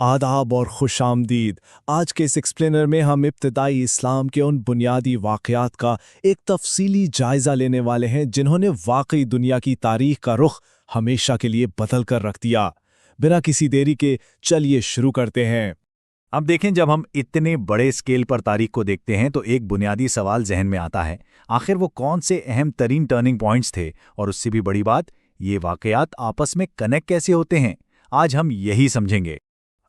آداب اور خوش آمدید۔ آج کے اس ایکسپلینر میں ہم ابتدائی اسلام کے ان بنیادی واقعات کا ایک تفصیلی جائزہ لینے والے ہیں جنہوں نے واقعی دنیا کی تاریخ کا رخ ہمیشہ کے لیے بدل کر رکھ دیا۔ بنا کسی دیری کے چلیے شروع کرتے ہیں۔ اب دیکھیں، جب ہم اتنے بڑے اسکیل پر تاریخ کو دیکھتے ہیں تو ایک بنیادی سوال ذہن میں آتا ہے، آخر وہ کون سے اہم ترین ٹرننگ پوائنٹس تھے، اور اس سے بھی بڑی بات، یہ واقعات آپس میں کنیکٹ کیسے ہوتے ہیں؟ آج ہم یہی سمجھیں گے۔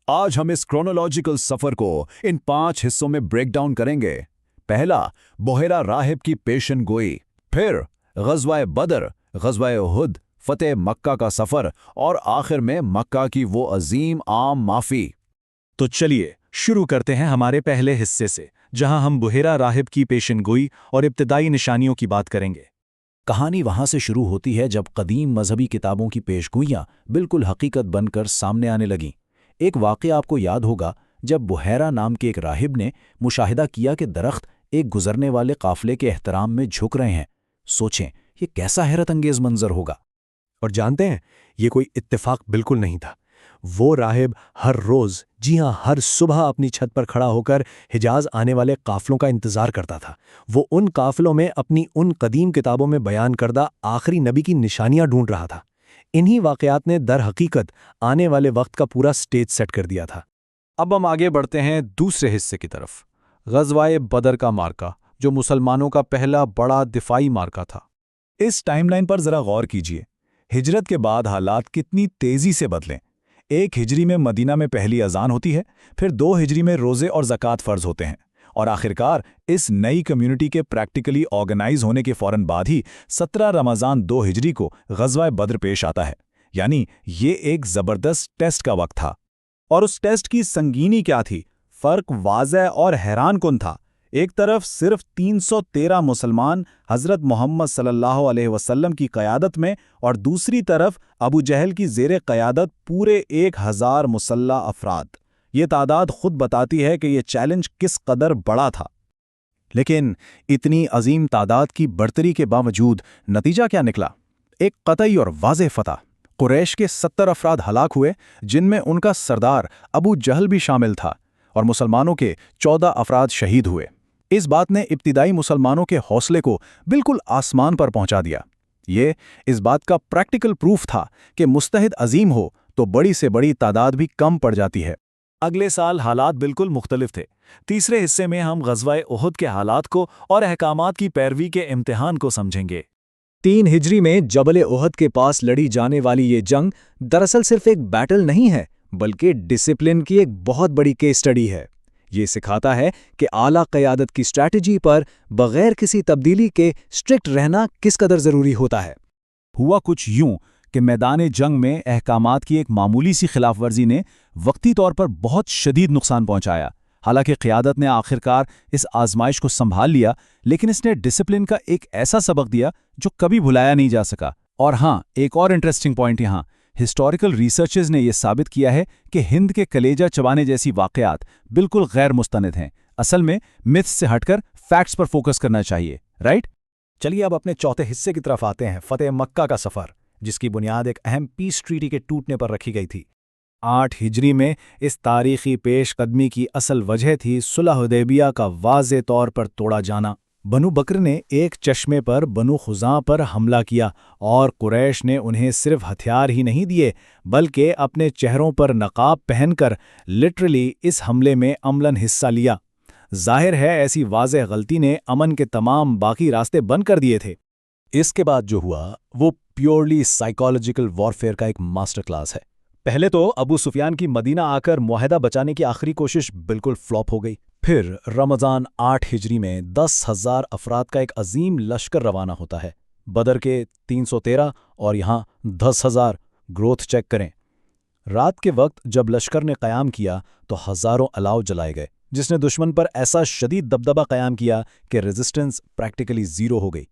آج ہم اس کرونالوجیکل سفر کو ان 5 حصوں میں بریک ڈاؤن کریں گے۔ پہلا، بحیرہ راہب کی پیشن گوئی، پھر غزوہ بدر، غزوہ احد، فتح مکہ کا سفر، اور آخر میں مکہ کی وہ عظیم عام معافی۔ تو چلیے شروع کرتے ہیں ہمارے پہلے حصے سے، جہاں ہم بحیرہ راہب کی پیشن گوئی اور ابتدائی نشانیوں کی بات کریں گے۔ کہانی وہاں سے شروع ہوتی ہے جب قدیم مذہبی کتابوں کی پیشگوئیاں بالکل حقیقت بن کر سامنے آنے لگیں۔ ایک واقعہ آپ کو یاد ہوگا جب بحیرہ نام کے ایک راہب نے مشاہدہ کیا کہ درخت ایک گزرنے والے قافلے کے احترام میں جھک رہے ہیں۔ سوچیں، یہ کیسا حیرت انگیز منظر ہوگا۔ اور جانتے ہیں، یہ کوئی اتفاق بالکل نہیں تھا۔ وہ راہب ہر روز، جی ہاں ہر صبح، اپنی چھت پر کھڑا ہو کر حجاز آنے والے قافلوں کا انتظار کرتا تھا۔ وہ ان قافلوں میں اپنی ان قدیم کتابوں میں بیان کردہ آخری نبی کی نشانیاں ڈھونڈ رہا تھا۔ انہی واقعات نے در حقیقت آنے والے وقت کا پورا سٹیج سیٹ کر دیا تھا۔ اب ہم آگے بڑھتے ہیں دوسرے حصے کی طرف، غزوہ بدر کا معرکہ، جو مسلمانوں کا پہلا بڑا دفاعی معرکہ تھا۔ اس ٹائم لائن پر ذرا غور کیجیے۔ ہجرت کے بعد حالات کتنی تیزی سے بدلیں۔ 1 ہجری میں مدینہ میں پہلی اذان ہوتی ہے، پھر 2 ہجری میں روزے اور زکوٰۃ فرض ہوتے ہیں، اور آخرکار اس نئی کمیونٹی کے پریکٹیکلی آرگنائز ہونے کے فوراً بعد ہی 17 رمضان 2 ہجری کو غزوہ بدر پیش آتا ہے۔ یعنی یہ ایک زبردست ٹیسٹ کا وقت تھا۔ اور اس ٹیسٹ کی سنگینی کیا تھی؟ فرق واضح اور حیران کن تھا۔ ایک طرف صرف 313 مسلمان حضرت محمد صلی اللہ علیہ وسلم کی قیادت میں، اور دوسری طرف ابو جہل کی زیر قیادت پورے 1000 مسلح افراد۔ یہ تعداد خود بتاتی ہے کہ یہ چیلنج کس قدر بڑا تھا۔ لیکن اتنی عظیم تعداد کی برتری کے باوجود نتیجہ کیا نکلا؟ ایک قطعی اور واضح فتح۔ قریش کے 70 افراد ہلاک ہوئے، جن میں ان کا سردار ابو جہل بھی شامل تھا، اور مسلمانوں کے 14 افراد شہید ہوئے۔ اس بات نے ابتدائی مسلمانوں کے حوصلے کو بالکل آسمان پر پہنچا دیا۔ یہ اس بات کا پریکٹیکل پروف تھا کہ مستحد عظیم ہو تو بڑی سے بڑی تعداد بھی کم پڑ جاتی ہے۔ اگلے سال حالات بالکل مختلف تھے۔ تیسرے حصے میں ہم غزوہ احد کے حالات کو اور احکامات کی پیروی کے امتحان کو سمجھیں گے۔ 3 ہجری میں جبل احد کے پاس لڑی جانے والی یہ جنگ دراصل صرف ایک بیٹل نہیں ہے، بلکہ ڈسپلن کی ایک بہت بڑی کیس سٹڈی ہے۔ یہ سکھاتا ہے کہ اعلیٰ قیادت کی اسٹریٹجی پر بغیر کسی تبدیلی کے اسٹرکٹ رہنا کس قدر ضروری ہوتا ہے۔ ہوا کچھ یوں کہ میدان جنگ میں احکامات کی ایک معمولی سی خلاف ورزی نے وقتی طور پر بہت شدید نقصان پہنچایا۔ حالانکہ قیادت نے آخرکار اس آزمائش کو سنبھال لیا، لیکن اس نے ڈسپلن کا ایک ایسا سبق دیا جو کبھی بھلایا نہیں جا سکا۔ اور ہاں، ایک اور انٹرسٹنگ پوائنٹ یہاں، ہسٹوریکل ریسرچز نے یہ ثابت کیا ہے کہ ہند کے کلیجہ چبانے جیسی واقعات بالکل غیر مستند ہیں۔ اصل میں متھ سے ہٹ کر فیکٹس پر فوکس کرنا چاہیے، رائٹ؟ چلیے اب اپنے چوتھے حصے کی طرف آتے ہیں، فتح مکہ کا سفر، جس کی بنیاد ایک اہم پیس ٹریٹی کے ٹوٹنے پر رکھی گئی تھی۔ 8 ہجری میں اس تاریخی پیش قدمی کی اصل وجہ تھی صلح حدیبیہ کا واضح طور پر توڑا جانا۔ بنو بکر نے ایک چشمے پر بنو خزاں پر حملہ کیا، اور قریش نے انہیں صرف ہتھیار ہی نہیں دیے بلکہ اپنے چہروں پر نقاب پہن کر لٹرلی اس حملے میں عملاً حصہ لیا۔ ظاہر ہے ایسی واضح غلطی نے امن کے تمام باقی راستے بند کر دیے تھے۔ اس کے بعد جو ہوا وہ پیورلی سائیکالوجیکل وارفیئر کا ایک ماسٹر کلاس ہے۔ پہلے تو ابو سفیان کی مدینہ آ کر معاہدہ بچانے کی آخری کوشش بالکل فلاپ ہو گئی۔ پھر رمضان 8 ہجری میں 10,000 افراد کا ایک عظیم لشکر روانہ ہوتا ہے۔ بدر کے 313 اور یہاں 10,000، گروتھ چیک کریں۔ رات کے وقت جب لشکر نے قیام کیا تو ہزاروں الاؤ جلائے گئے، جس نے دشمن پر ایسا شدید دبدبہ قیام کیا کہ ریزسٹنس پریکٹیکلی زیرو ہو گئی۔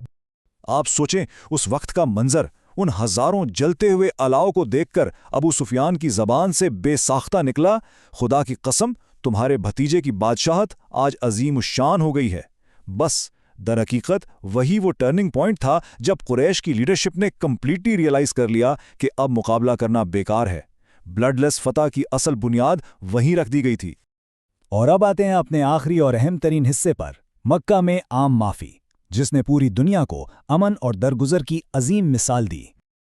آپ سوچیں اس وقت کا منظر، ان ہزاروں جلتے ہوئے الاؤ کو دیکھ کر ابو سفیان کی زبان سے بے ساختہ نکلا، خدا کی قسم تمہارے بھتیجے کی بادشاہت آج عظیم الشان ہو گئی ہے۔ بس در حقیقت وہی وہ ٹرننگ پوائنٹ تھا جب قریش کی لیڈرشپ نے کمپلیٹلی ریئلائز کر لیا کہ اب مقابلہ کرنا بیکار ہے۔ بلڈ لیس فتح کی اصل بنیاد وہیں رکھ دی گئی تھی۔ اور اب آتے ہیں اپنے آخری اور اہم ترین حصے پر، مکہ میں عام معافی، جس نے پوری دنیا کو امن اور درگزر کی عظیم مثال دی۔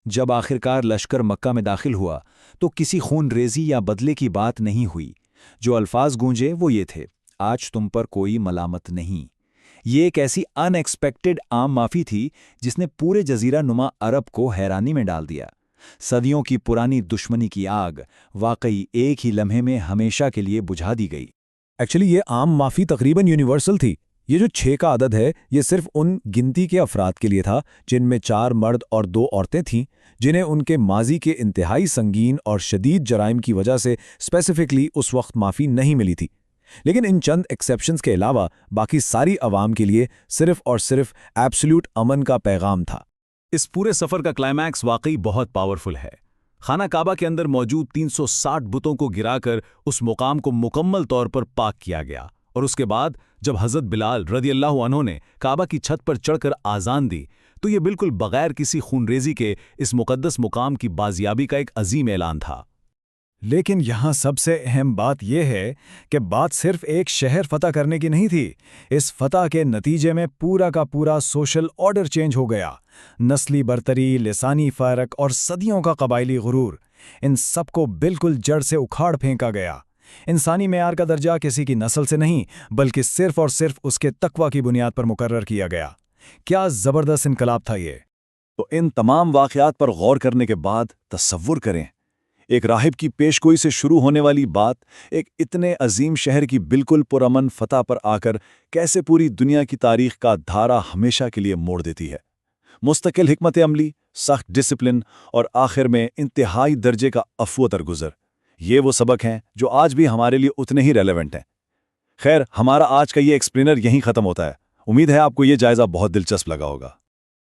جب آخرکار لشکر مکہ میں داخل ہوا تو کسی خون ریزی یا بدلے کی بات نہیں ہوئی۔ جو الفاظ گونجے وہ یہ تھے، آج تم پر کوئی ملامت نہیں۔ یہ ایک ایسی ان ایکسپیکٹڈ عام معافی تھی جس نے پورے جزیرہ نما عرب کو حیرانی میں ڈال دیا۔ صدیوں کی پرانی دشمنی کی آگ واقعی ایک ہی لمحے میں ہمیشہ کے لیے بجھا دی گئی۔ ایکچولی یہ عام معافی تقریباً یونیورسل تھی۔ یہ جو 6 کا عدد ہے یہ صرف ان گنتی کے افراد کے لیے تھا جن میں 4 مرد اور 2 عورتیں تھیں، جنہیں ان کے ماضی کے انتہائی سنگین اور شدید جرائم کی وجہ سے اسپیسیفکلی اس وقت معافی نہیں ملی تھی۔ لیکن ان چند ایکسیپشنز کے علاوہ باقی ساری عوام کے لیے صرف اور صرف ایبسلیوٹ امن کا پیغام تھا۔ اس پورے سفر کا کلائمیکس واقعی بہت پاورفل ہے۔ خانہ کعبہ کے اندر موجود 360 بتوں کو گرا کر اس مقام کو مکمل طور پر پاک کیا گیا، اور اس کے بعد جب حضرت بلال رضی اللہ عنہ نے کعبہ کی چھت پر چڑھ کر آذان دی تو یہ بالکل بغیر کسی خون ریزی کے اس مقدس مقام کی بازیابی کا ایک عظیم اعلان تھا۔ لیکن یہاں سب سے اہم بات یہ ہے کہ بات صرف ایک شہر فتح کرنے کی نہیں تھی۔ اس فتح کے نتیجے میں پورا کا پورا سوشل آرڈر چینج ہو گیا۔ نسلی برتری، لسانی فرق اور صدیوں کا قبائلی غرور، ان سب کو بالکل جڑ سے اکھاڑ پھینکا گیا۔ انسانی معیار کا درجہ کسی کی نسل سے نہیں بلکہ صرف اور صرف اس کے تقوی کی بنیاد پر مقرر کیا گیا۔ کیا زبردست انقلاب تھا یہ! تو ان تمام واقعات پر غور کرنے کے بعد تصور کریں، ایک راہب کی پیشگوئی سے شروع ہونے والی بات ایک اتنے عظیم شہر کی بالکل پرامن فتح پر آ کر کیسے پوری دنیا کی تاریخ کا دھارا ہمیشہ کے لیے موڑ دیتی ہے۔ مستقل حکمت عملی، سخت ڈسپلن اور آخر میں انتہائی درجے کا عفو درگزر، یہ وہ سبق ہیں جو آج بھی ہمارے لیے اتنے ہی ریلیونٹ ہیں۔ خیر، ہمارا آج کا یہ ایکسپلینر یہیں ختم ہوتا ہے۔ امید ہے آپ کو یہ جائزہ بہت دلچسپ لگا ہوگا۔